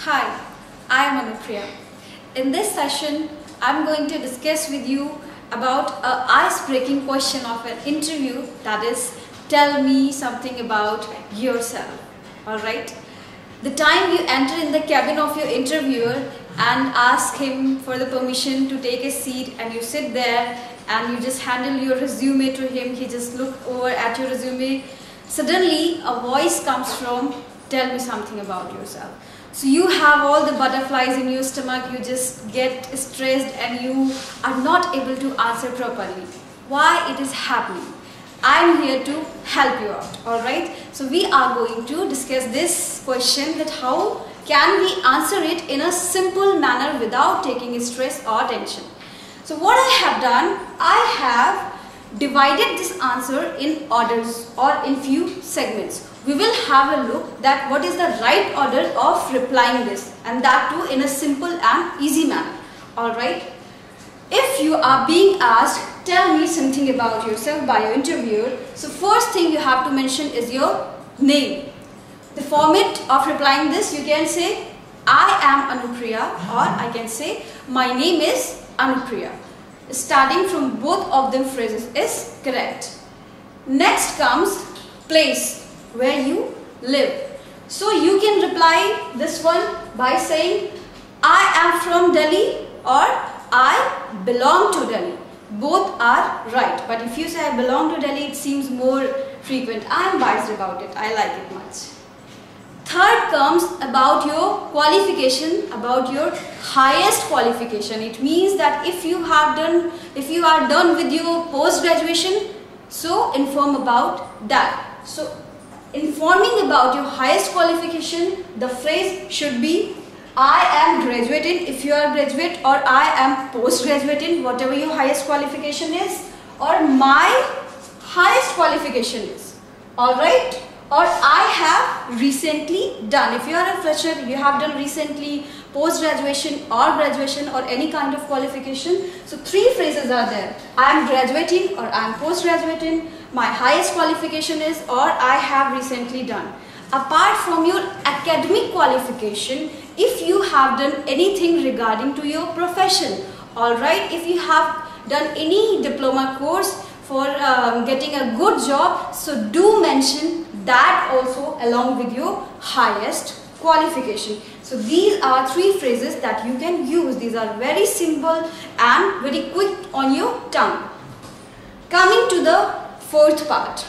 Hi, I am Anupriya. In this session, I am going to discuss with you about an ice-breaking question of an interview, that is, tell me something about yourself. Alright? The time you enter in the cabin of your interviewer and ask him for the permission to take a seat, and you sit there and you just handle your resume to him, he just look over at your resume. Suddenly a voice comes from, tell me something about yourself. So you have all the butterflies in your stomach, you just get stressed and you are not able to answer properly. Why it is happening? I am here to help you out, alright? So we are going to discuss this question, that how can we answer it in a simple manner without taking stress or tension. So what I have done, I have divided this answer in orders or in few segments. We will have a look that what is the right order of replying this, and that too in a simple and easy manner. Alright. If you are being asked, tell me something about yourself by your interviewer, so first thing you have to mention is your name. The format of replying this, you can say, I am Anupriya, or I can say, my name is Anupriya. Starting from both of them phrases is correct. Next comes place, where you live. So you can reply this one by saying, I am from Delhi or I belong to Delhi. Both are right, but if you say I belong to Delhi, it seems more frequent. I am biased about it, I like it much. Third comes about your qualification, about your highest qualification. It means that if you are done with your post-graduation, so inform about that. So informing about your highest qualification, the phrase should be, I am graduating if you are graduate, or I am post-graduating, whatever your highest qualification is, or my highest qualification is. Alright? Or I have recently done. If you are a fresher, you have done recently post-graduation or graduation or any kind of qualification. So three phrases are there. I am graduating or I am post-graduating, my highest qualification is, or I have recently done. Apart from your academic qualification, if you have done anything regarding to your profession, alright, if you have done any diploma course for getting a good job, so do mention that also along with your highest qualification. So these are three phrases that you can use. These are very simple and very quick on your tongue. Coming to the fourth part,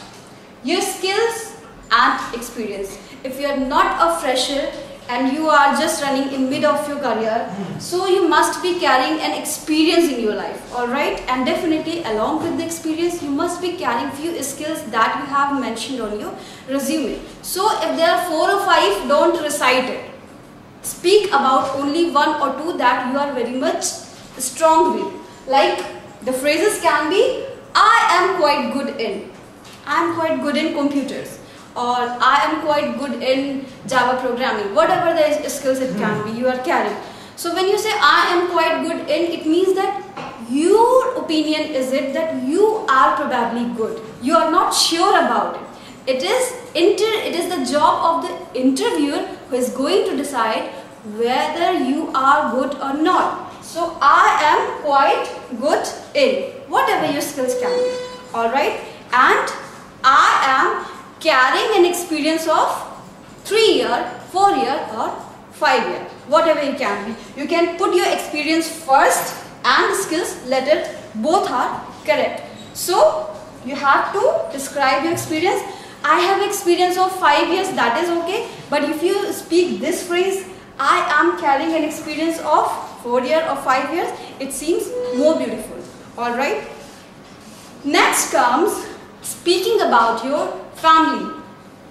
your skills and experience. If you are not a fresher and you are just running in mid of your career, so you must be carrying an experience in your life, alright? And definitely along with the experience, you must be carrying few skills that you have mentioned on your resume. So if there are 4 or 5, don't recite it. Speak about only 1 or 2 that you are very much strong with. Like the phrases can be, I am quite good in. I am quite good in computers. Or I am quite good in Java programming, whatever the skills it can be, you are carrying. So when you say I am quite good in, it means that your opinion is it that you are probably good. You are not sure about it. It is the job of the interviewer who is going to decide whether you are good or not. So I am quite good in whatever your skills can be. Alright, and I am carrying an experience of 3 year, 4 year or 5 year, whatever it can be. You can put your experience first and the skills later, both are correct. So you have to describe your experience. I have experience of 5 years, that is okay, but if you speak this phrase, I am carrying an experience of 4 years or 5 years, it seems more beautiful. Alright. Next comes speaking about your family.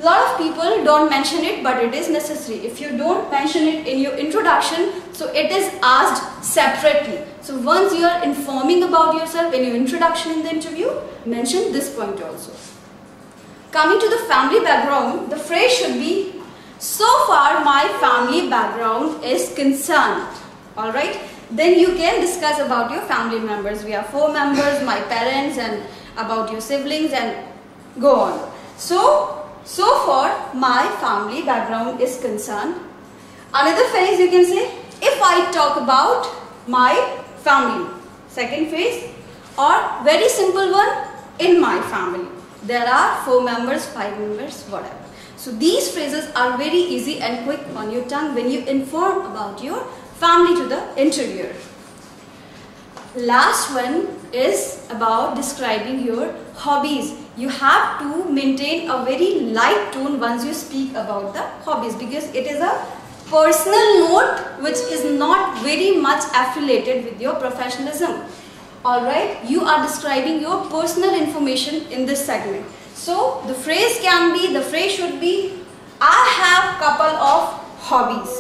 A lot of people don't mention it, but it is necessary. If you don't mention it in your introduction, so it is asked separately. So once you are informing about yourself in your introduction in the interview, mention this point also. Coming to the family background, the phrase should be, so far my family background is concerned. Alright, then you can discuss about your family members. We are 4 members, my parents, and about your siblings, and go on. So far my family background is concerned. Another phrase you can say, if I talk about my family. Second phrase, or very simple one, in my family. There are 4 members, 5 members, whatever. So these phrases are very easy and quick on your tongue when you inform about your family to the interviewer. Last one is about describing your hobbies. You have to maintain a very light tone once you speak about the hobbies, because it is a personal note which is not very much affiliated with your professionalism. Alright, you are describing your personal information in this segment. So the phrase should be, I have couple of hobbies.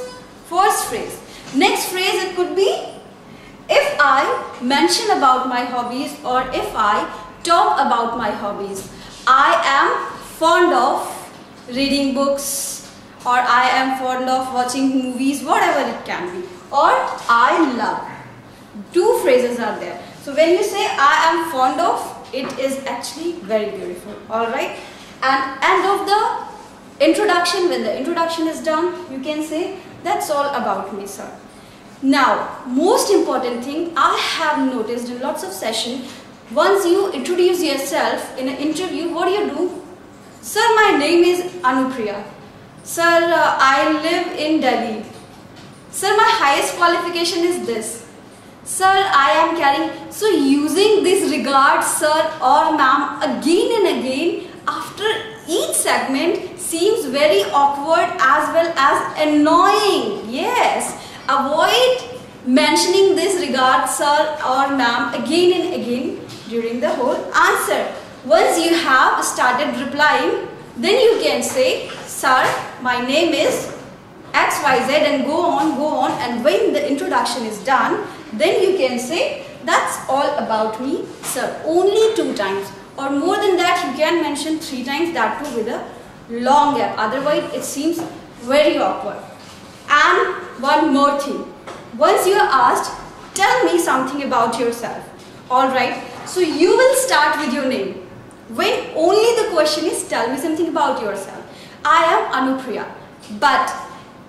First phrase. Next phrase, it could be, if I mention about my hobbies, or if I talk about my hobbies. I am fond of reading books, or I am fond of watching movies, whatever it can be. Or I love. 2 phrases are there. So when you say I am fond of, it is actually very beautiful. Alright. And end of the introduction, when the introduction is done, you can say, that's all about me, sir. Now, most important thing I have noticed in lots of sessions, once you introduce yourself in an interview, what do? Sir, my name is Anupriya. Sir, I live in Delhi. Sir, my highest qualification is this. Sir, I am carrying. So using this regard, sir or ma'am, again and again after each segment seems very awkward as well as annoying. Yes, avoid mentioning this regard, sir or ma'am, again and again during the whole answer. Once you have started replying, then you can say, sir, my name is XYZ, and go on, and when the introduction is done, then you can say, that's all about me, sir. Only 2 times, or more than that you can mention 3 times, that too with a long gap, otherwise it seems very awkward. And one more thing, once you are asked, tell me something about yourself. Alright, so you will start with your name. When only the question is, tell me something about yourself. I am Anupriya. But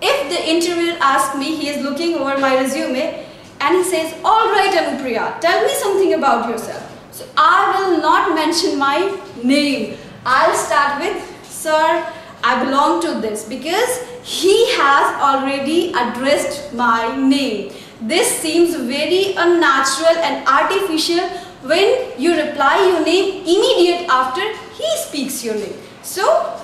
if the interviewer asks me, he is looking over my resume and he says, alright Anupriya, tell me something about yourself. So I will not mention my name. I'll start with, sir, I belong to this, because he has already addressed my name. This seems very unnatural and artificial when you reply your name immediate after he speaks your name. So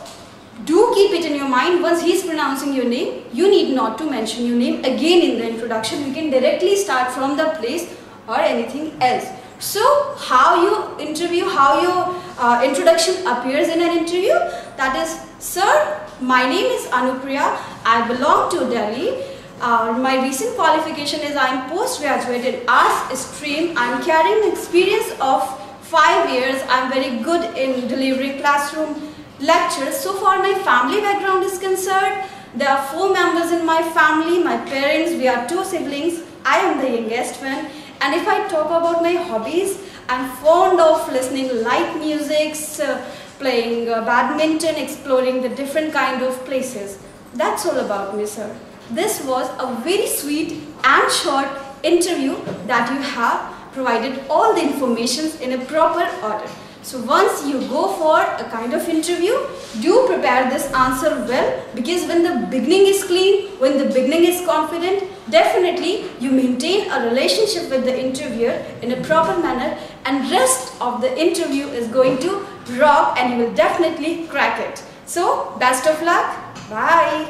do keep it in your mind, once he is pronouncing your name, you need not to mention your name again in the introduction. You can directly start from the place or anything else. So how you interview, how your introduction appears in an interview, that is, sir, my name is Anupriya, I belong to Delhi. My recent qualification is I am postgraduate in arts stream. I am carrying experience of 5 years. I am very good in delivering classroom lectures. So far my family background is concerned, there are 4 members in my family. My parents, we are 2 siblings. I am the youngest one. And if I talk about my hobbies, I am fond of listening light music, playing badminton, exploring the different kind of places. That's all about me, sir. This was a very sweet and short interview that you have provided all the information in a proper order. So once you go for a kind of interview, do prepare this answer well, because when the beginning is clean, when the beginning is confident, definitely you maintain a relationship with the interviewer in a proper manner, and rest of the interview is going to rock and you will definitely crack it. So best of luck. Bye.